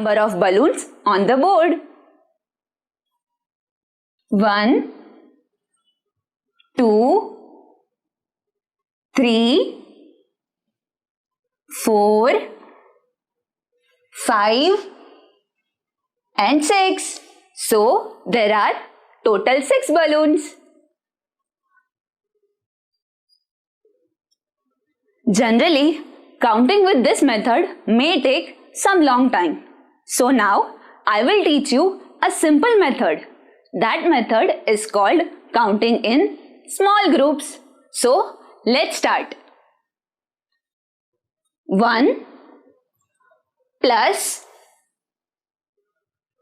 number of balloons on the board. 1, 2, 3, 4, 5 and 6. So, there are total 6 balloons. Generally, counting with this method may take some long time. So now, I will teach you a simple method. That method is called counting in small groups. So, let's start. 1 plus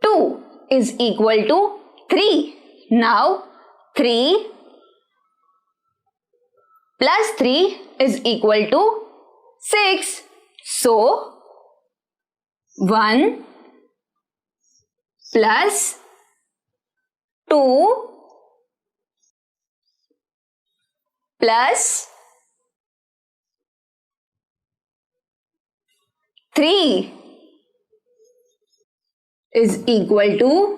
2 is equal to 3. Now, 3 plus 3 is equal to 6. So, 1 plus 2 plus 3 is equal to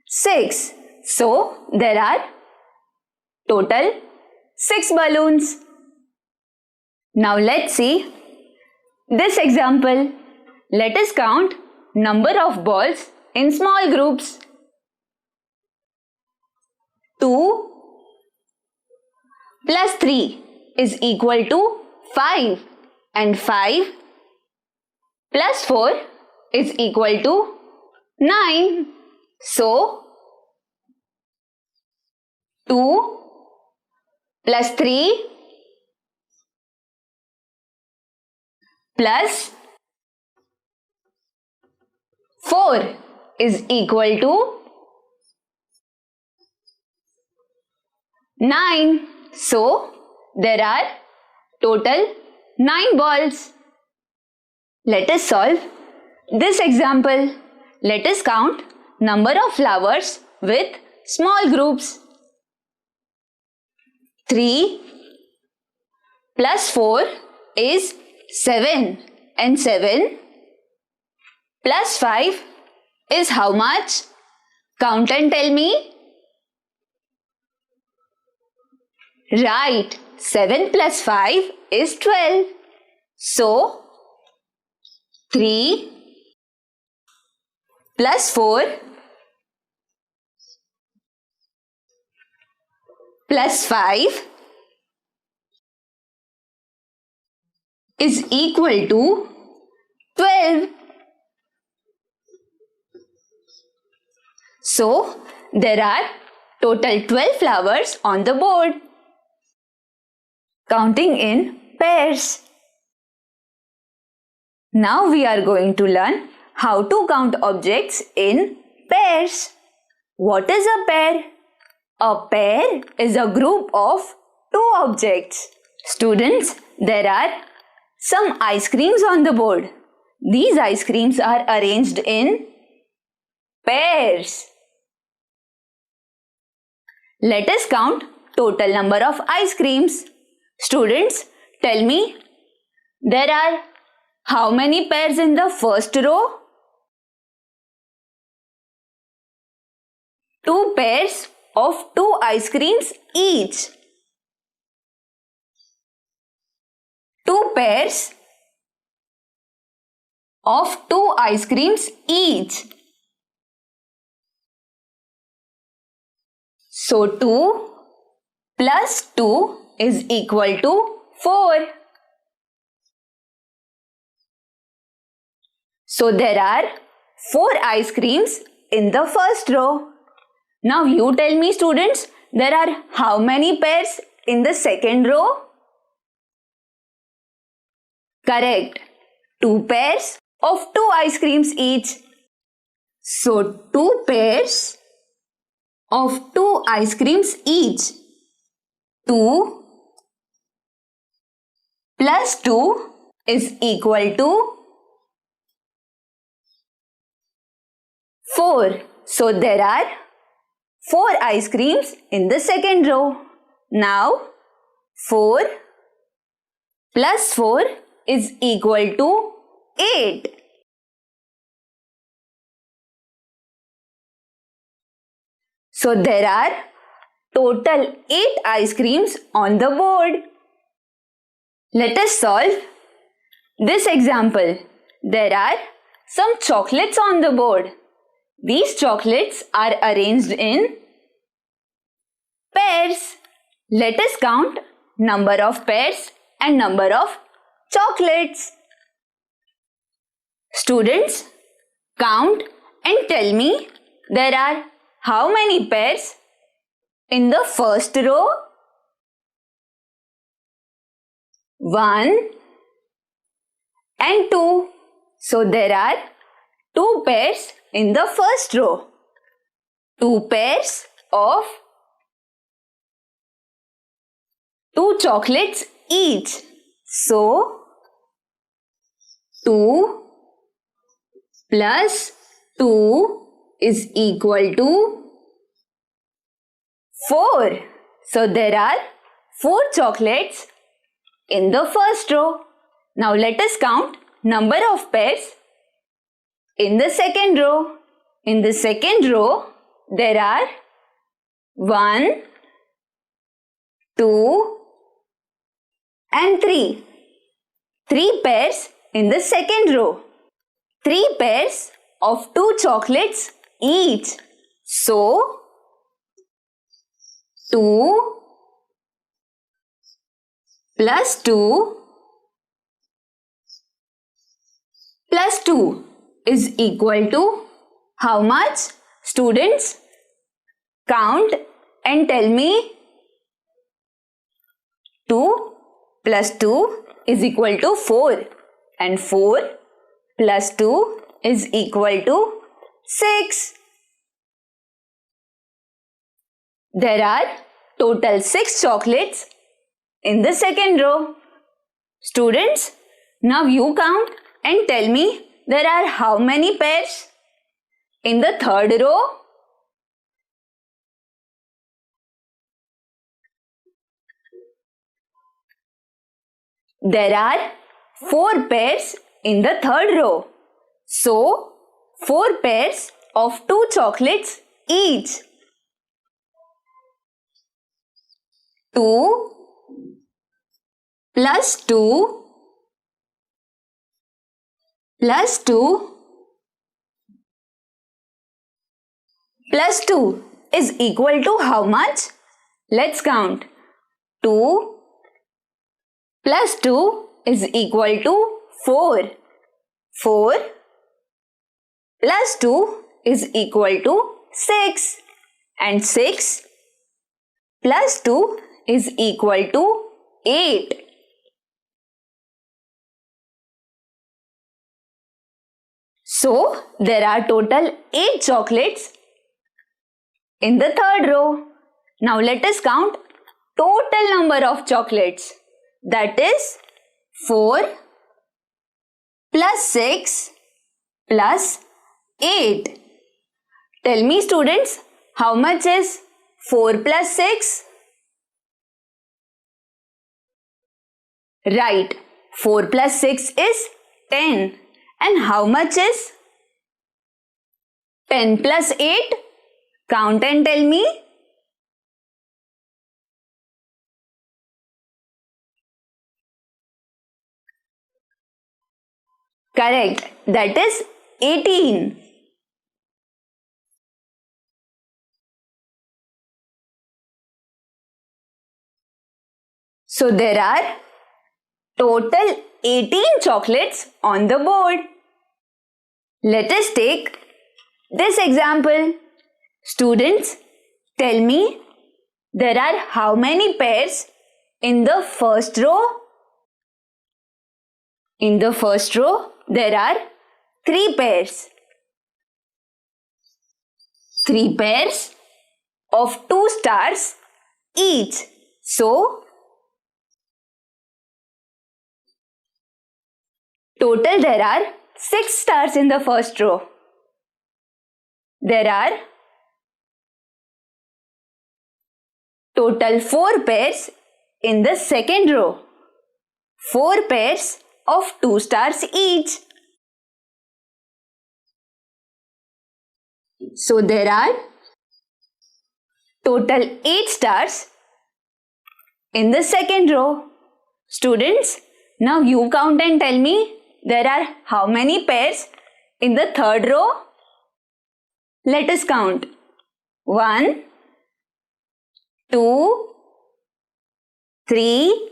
6. So, there are total 6 balloons. Now let's see this example. Let us count number of balls in small groups. 2 plus 3 is equal to 5 and 5 plus 4 is equal to 9. So, 2 plus 3 plus 4 is equal to 9. So, there are total 9 balls. Let us solve this example. Let us count number of flowers with small groups. 3 plus 4 is 7 and 7 plus 5 is how much? Count and tell me. Right, 7 plus 5 is 12. So, 3 plus 4 plus 5 is equal to 12. So, there are total 12 flowers on the board. Counting in pairs. Now we are going to learn how to count objects in pairs. What is a pair? A pair is a group of 2 objects. Students, there are some ice creams on the board. These ice creams are arranged in pairs. Let us count total number of ice creams. Students, tell me, there are how many pairs in the first row? 2 pairs of 2 ice creams each. 2 pairs of 2 ice creams each. So 2 plus 2 is equal to 4. So there are 4 ice creams in the first row. Now you tell me, students, there are how many pairs in the second row? Correct. 2 pairs of 2 ice creams each. So 2 pairs of 2 ice creams each. 2 plus 2 is equal to 4. So there are 4 ice creams in the second row. Now 4 plus 4 is equal to 8. So there are total 8 ice creams on the board. Let us solve this example. There are some chocolates on the board. These chocolates are arranged in pairs. Let us count number of pairs and number of chocolates. Students, count and tell me there are how many pairs in the first row? 1 and 2. So there are 2 pairs in the first row. 2 pairs of 2 chocolates each. So 2 plus 2 is equal to 4. So there are 4 chocolates in the first row. Now let us count number of pairs in the second row. In the second row, there are 1, 2 and 3. 3 pairs in the second row. 3 pairs of 2 chocolates each. So, 2 plus 2 plus 2 is equal to how much? Students, count and tell me. 2 plus 2 is equal to 4 and 4 plus 2 is equal to 6. There are total 6 chocolates in the second row. Students, now you count and tell me there are how many pairs in the third row? There are 4 pairs in the third row. So, 4 pairs of 2 chocolates each. 2 plus 2 plus 2 plus 2 is equal to how much? Let's count. 2 plus 2 is equal to 4. 4 plus 2 is equal to 6. And 6 plus 2 is equal to 8. So, there are total 8 chocolates in the third row. Now let us count total number of chocolates. That is 4 plus 6 plus 8. Tell me students, how much is 4 plus 6? Right, 4 plus 6 is 10. And how much is 10 plus 8? Count and tell me. Correct, that is 18. So there are total 18 chocolates on the board. Let us take this example. Students, tell me there are how many pairs in the first row? In the first row, there are 3 pairs. 3 pairs of 2 stars each. So, total there are 6 stars in the first row. There are total 4 pairs in the second row. 4 pairs of 2 stars each. So there are total 8 stars in the second row. Students, now you count and tell me there are how many pairs in the third row? Let us count. 1, 2, 3,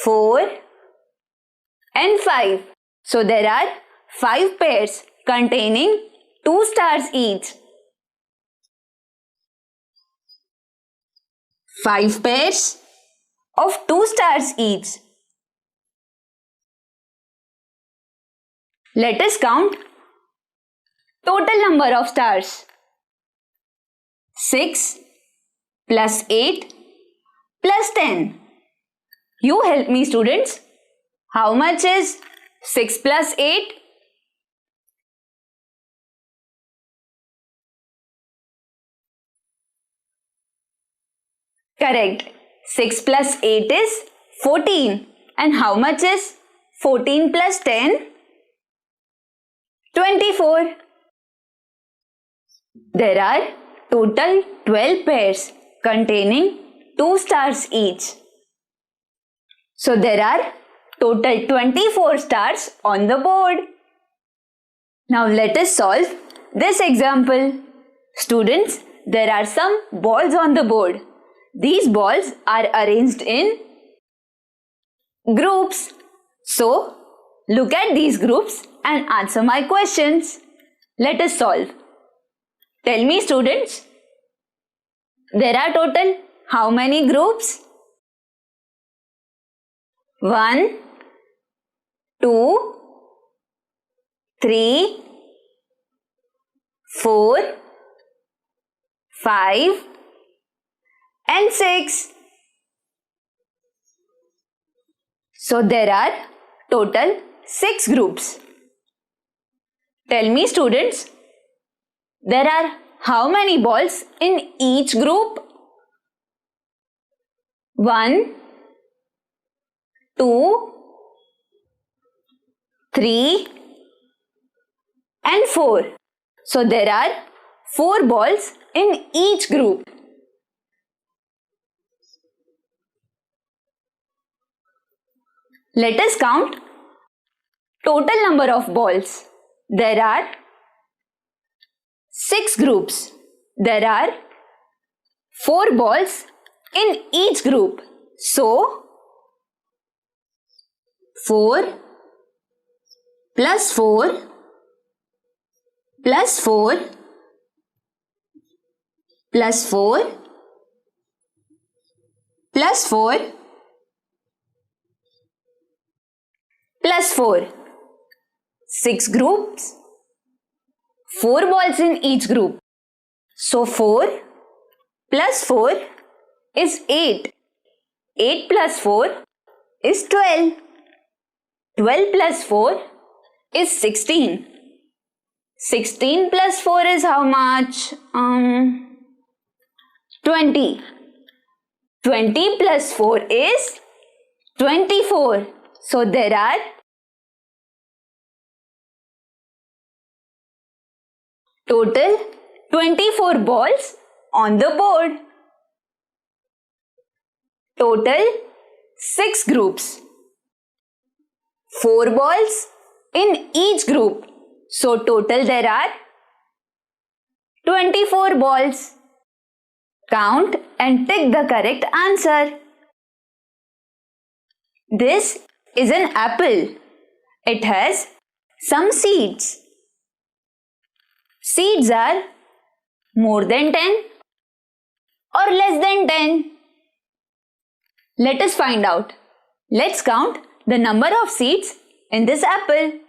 4 and 5. So there are 5 pairs containing 2 stars each. 5 pairs of 2 stars each. Let us count total number of stars. 6 plus 8 plus 10. You help me, students. How much is 6 plus 8? Correct. 6 plus 8 is 14. And how much is 14 plus 10? 24. There are total 12 pairs containing 2 stars each. So there are total 24 stars on the board. Now let us solve this example. Students, there are some balls on the board. These balls are arranged in groups. So look at these groups and answer my questions. Let us solve. Tell me, students, there are total how many groups? 1, 2, 3, 4, 5 and 6. So there are total 6 groups. Tell me, students, there are how many balls in each group? 1, 2, 3 and 4. So there are 4 balls in each group. Let us count total number of balls. There are 6 groups. There are 4 balls in each group. So 4 plus 4 plus 4 plus 4 plus 4 plus 4. 6 groups, 4 balls in each group. So 4 plus 4 is 8. 8 plus 4 is 12. 12 plus 4 is 16. 16 plus 4 is how much? 20. 20 plus 4 is 24. So there are total 24 balls on the board. Total 6 groups. 4 balls in each group. So total there are 24 balls. Count and tick the correct answer. This is an apple. It has some seeds. Seeds are more than 10 or less than 10. Let us find out. Let's count the number of seeds in this apple.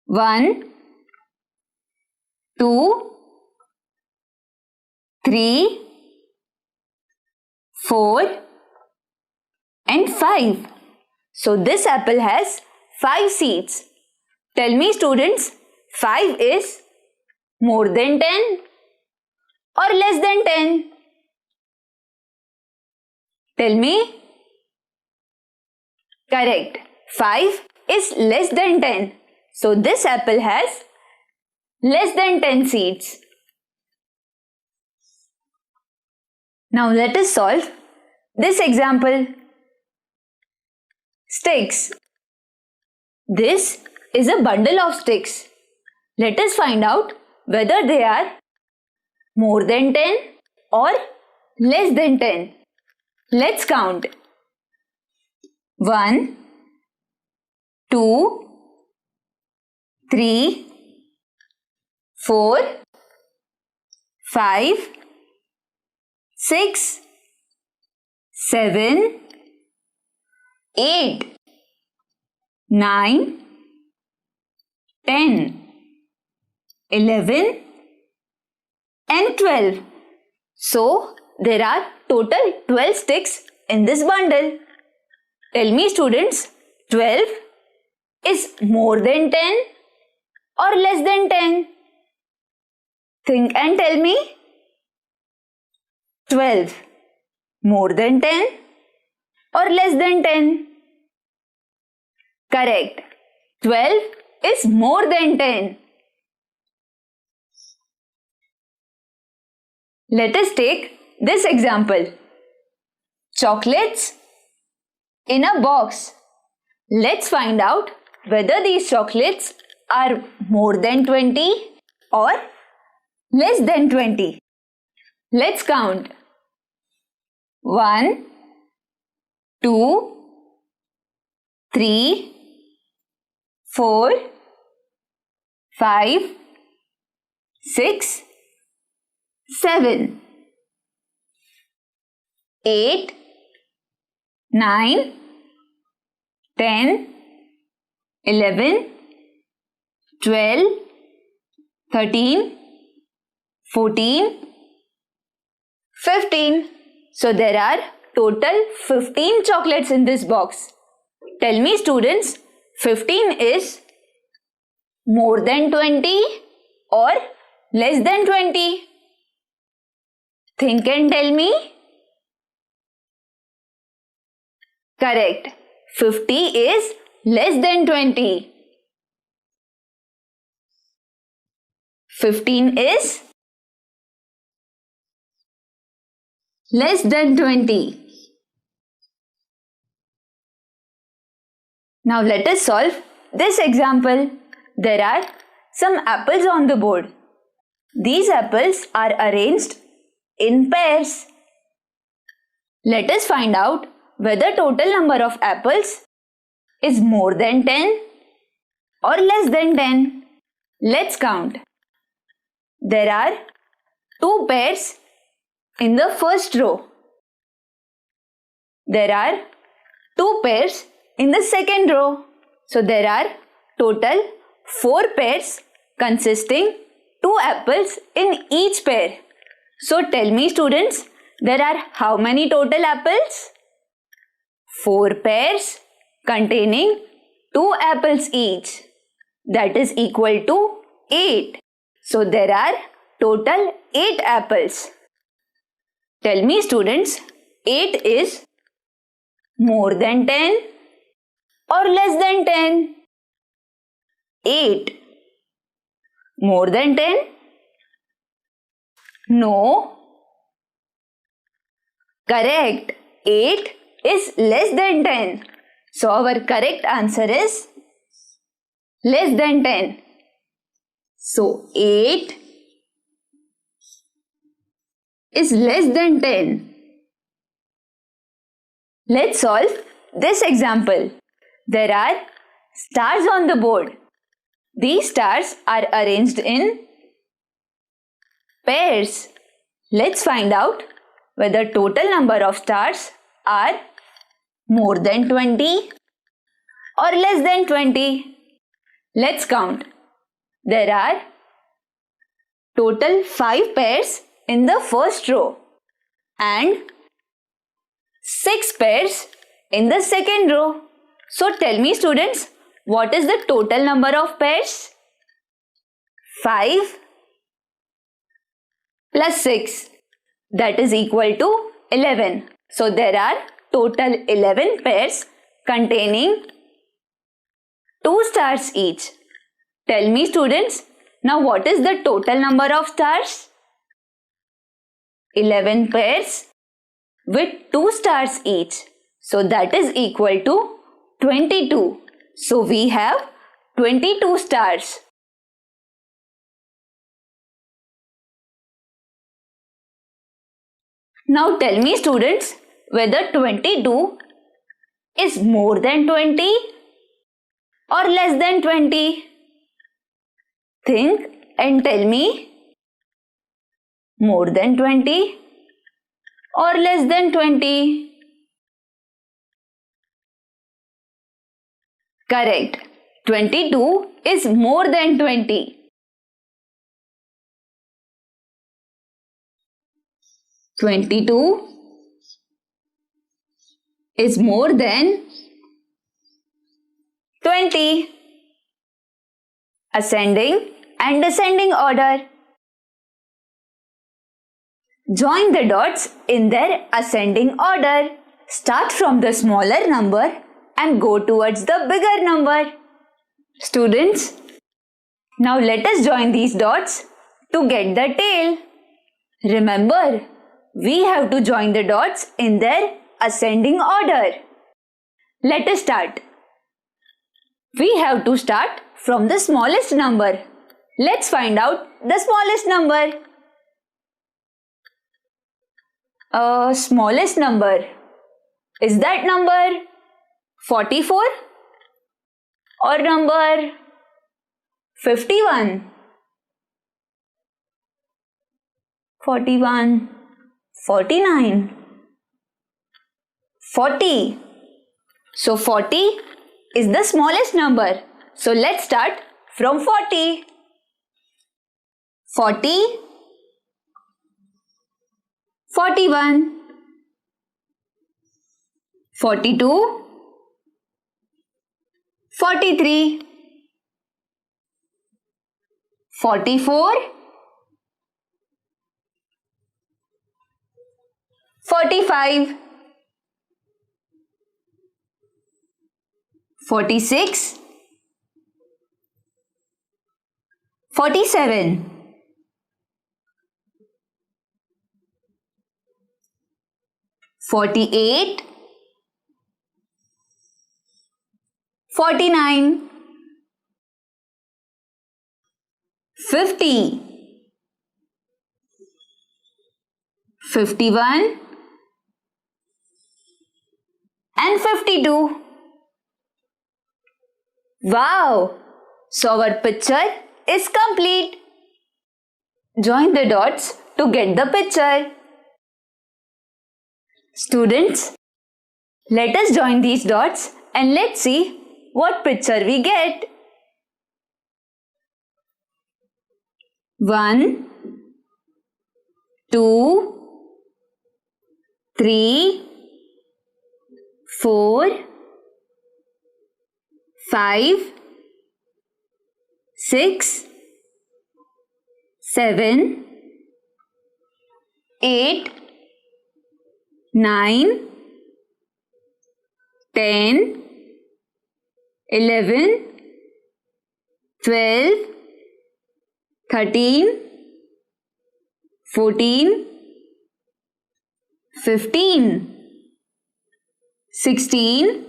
1, 2, 3, 4 and 5. So this apple has 5 seeds. Tell me, students, 5 is more than 10 or less than 10? Tell me. Correct. 5 is less than 10. So this apple has less than 10 seeds. Now let us solve this example. Sticks. This is a bundle of sticks. Let us find out whether they are more than 10 or less than 10. Let's count. 1, 2, 3, 4, 5, 6, 7, 8, 9, 10, 11 and 12. So, there are total 12 sticks in this bundle. Tell me students, 12 is more than 10 or less than 10? Think and tell me. 12 more than 10 or less than 10? Correct. 12 is more than 10. Let us take this example. Chocolates in a box. Let's find out whether these chocolates are more than 20 or less than 20. Let's count. 1, 2, 3, 4, 5, 6, 7, 8, 9, 10, 11, 12, 13, 14, 15. So there are total 15 chocolates in this box. Tell me students, 15 is more than 20 or less than 20? Think and tell me. Correct. 50 is less than 20. 15 is less than 20. Now let us solve this example. There are some apples on the board. These apples are arranged in pairs. Let us find out whether total number of apples is more than 10 or less than 10. Let's count. There are 2 pairs in the first row. There are 2 pairs in the second row. So there are total 4 pairs consisting 2 apples in each pair. So tell me students, there are how many total apples? 4 pairs containing 2 apples each. That is equal to 8. So there are total 8 apples. Tell me students, 8 is more than 10 or less than 10? 8 more than 10? No. Correct. 8 is less than 10. So our correct answer is less than 10. So 8 is less than 10. Let's solve this example. There are stars on the board. These stars are arranged in pairs. Let's find out whether total number of stars are more than 20 or less than 20. Let's count. There are total 5 pairs in the first row and 6 pairs in the second row. So tell me students, what is the total number of pairs? 5 plus 6, that is equal to 11. So there are total 11 pairs containing 2 stars each. Tell me students, Now what is the total number of stars? 11 pairs with 2 stars each. So that is equal to 22. So we have 22 stars. Now tell me students, whether 22 is more than 20 or less than 20? Think and tell me. More than 20 or less than 20? Correct. 22 is more than 20. 22 is more than 20. Ascending and descending order. Join the dots in their ascending order. Start from the smaller number and go towards the bigger number. Students, now let us join these dots to get the tail. Remember, we have to join the dots in their ascending order. Let us start. We have to start from the smallest number. Let's find out the smallest number. Smallest number. Is that number 44 or number 51? 41, 49, 40. So 40 is the smallest number. So let's start from 40. 40, 41, 42, 43, 44, 45, 46, 47, 48, 49, 50, 51 and 52. Wow! So our picture is complete. Join the dots to get the picture. Students, let us join these dots and let's see what picture we get. 1, 2, 3, 4, 5, 6, 7, 8, 9, 10, 11, 12, 13, 14, 15, 16,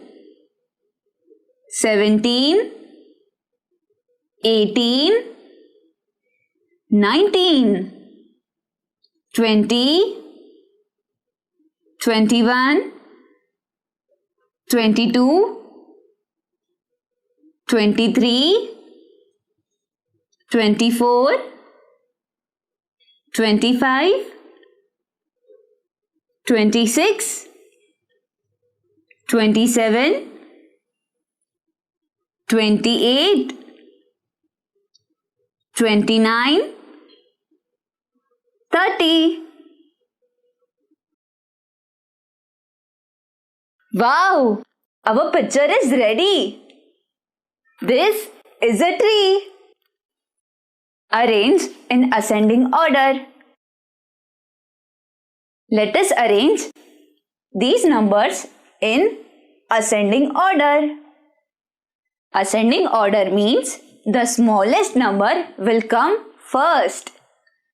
17, 18, 19, 20, 21, 22, 23, 24, 25, 26, 27, 28, 29, 30. Wow! Our picture is ready. This is a tree. Arrange in ascending order. Let us arrange these numbers in ascending order. Ascending order means the smallest number will come first.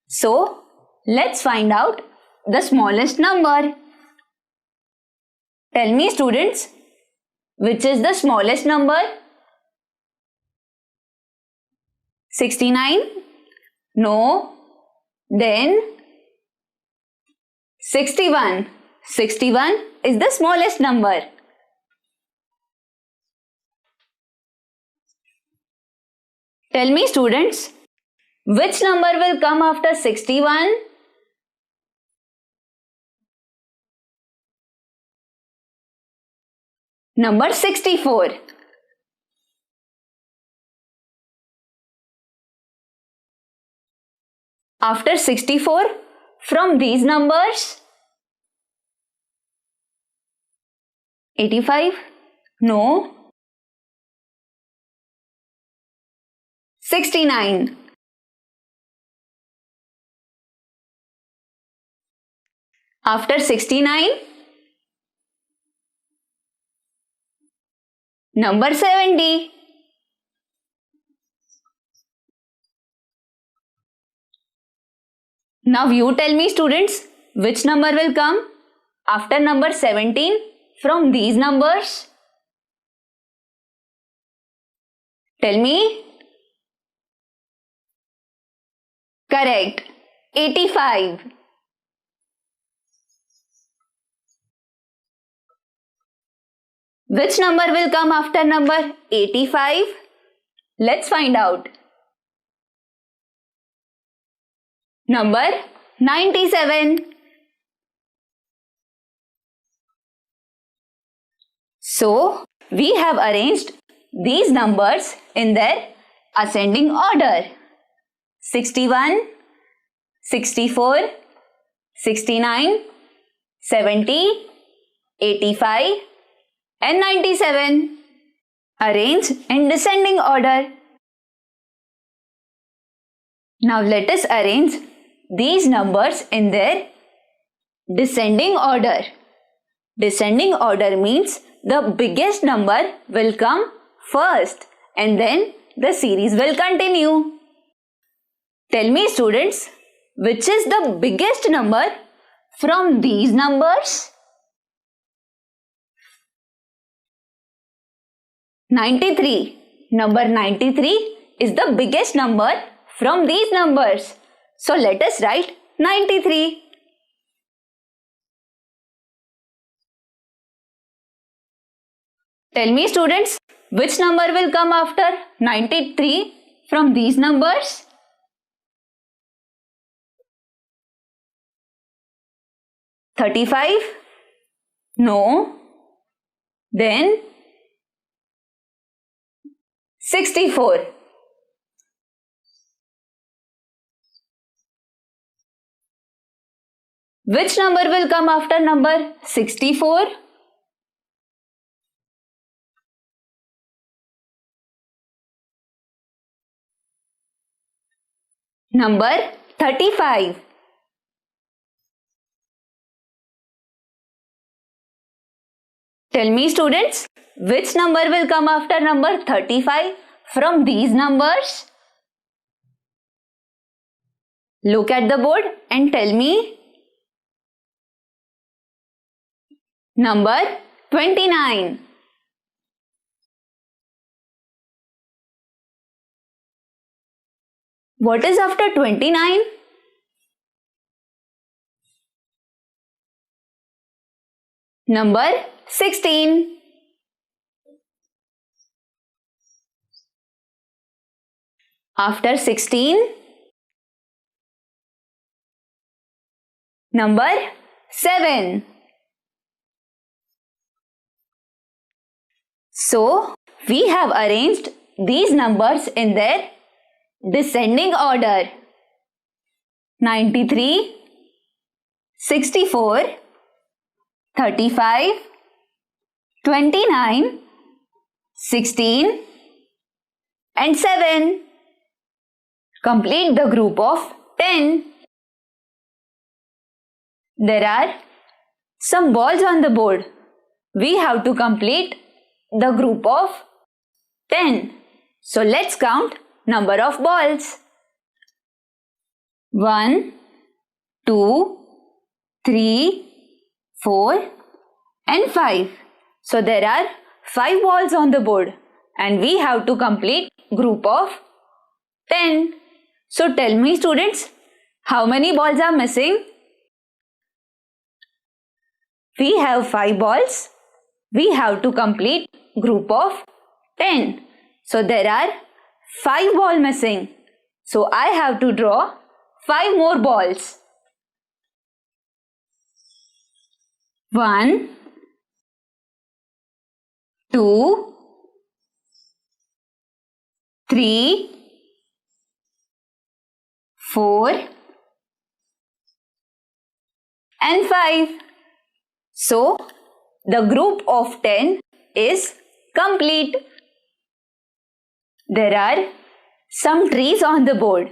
So, let's find out the smallest number. Tell me, students, which is the smallest number? 69? No. Then 61. 61 is the smallest number. Tell me, students, which number will come after 61? Number 64. After 64, from these numbers, 85? No. 69. After 69, number 70. Now you tell me, students, which number will come after number 17 from these numbers? Tell me. Correct. 85. Which number will come after number 85? Let's find out. Number 97. So, we have arranged these numbers in their ascending order. 61, 64, 69, 70, 85 and 97. Arrange in descending order. Now let us arrange these numbers in their descending order. Descending order means the biggest number will come first and then the series will continue. Tell me, students, which is the biggest number from these numbers? 93. Number 93 is the biggest number from these numbers. So let us write 93. Tell me, students, which number will come after 93 from these numbers? 35? No. Then 64. Which number will come after number 64? Number 35. Tell me, students, which number will come after number 35 from these numbers? Look at the board and tell me. Number 29. What is after 29? Number 16. After 16, number 7. So, we have arranged these numbers in their descending order. 93, 64, 35, 29, 16 and 7. Complete the group of 10. There are some balls on the board. We have to complete the group of 10. So let's count number of balls. 1, 2, 3, 4 and 5. So there are 5 balls on the board and we have to complete group of 10. So tell me students, how many balls are missing? We have 5 balls. We have to complete group of 10. So there are 5 balls missing. So I have to draw 5 more balls. 1, 2, 3, 4 and 5. So the group of 10 is complete. There are some trees on the board.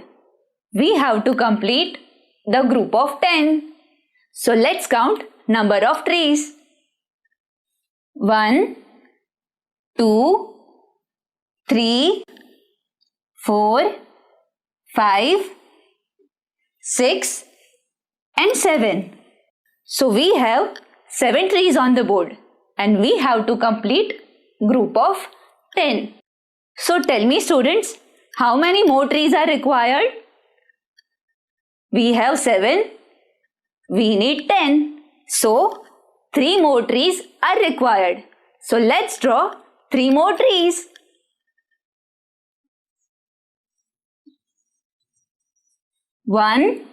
We have to complete the group of 10. So let's count number of trees. 1, 2, 3, 4, 5, 6 and 7. So we have 7 trees on the board and we have to complete group of 10. So tell me students, how many more trees are required? We have 7. We need 10. So 3 more trees are required. So let's draw 3 more trees. 1,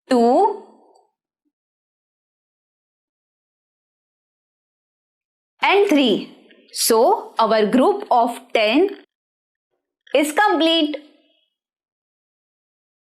2 and 3. So our group of 10 is complete.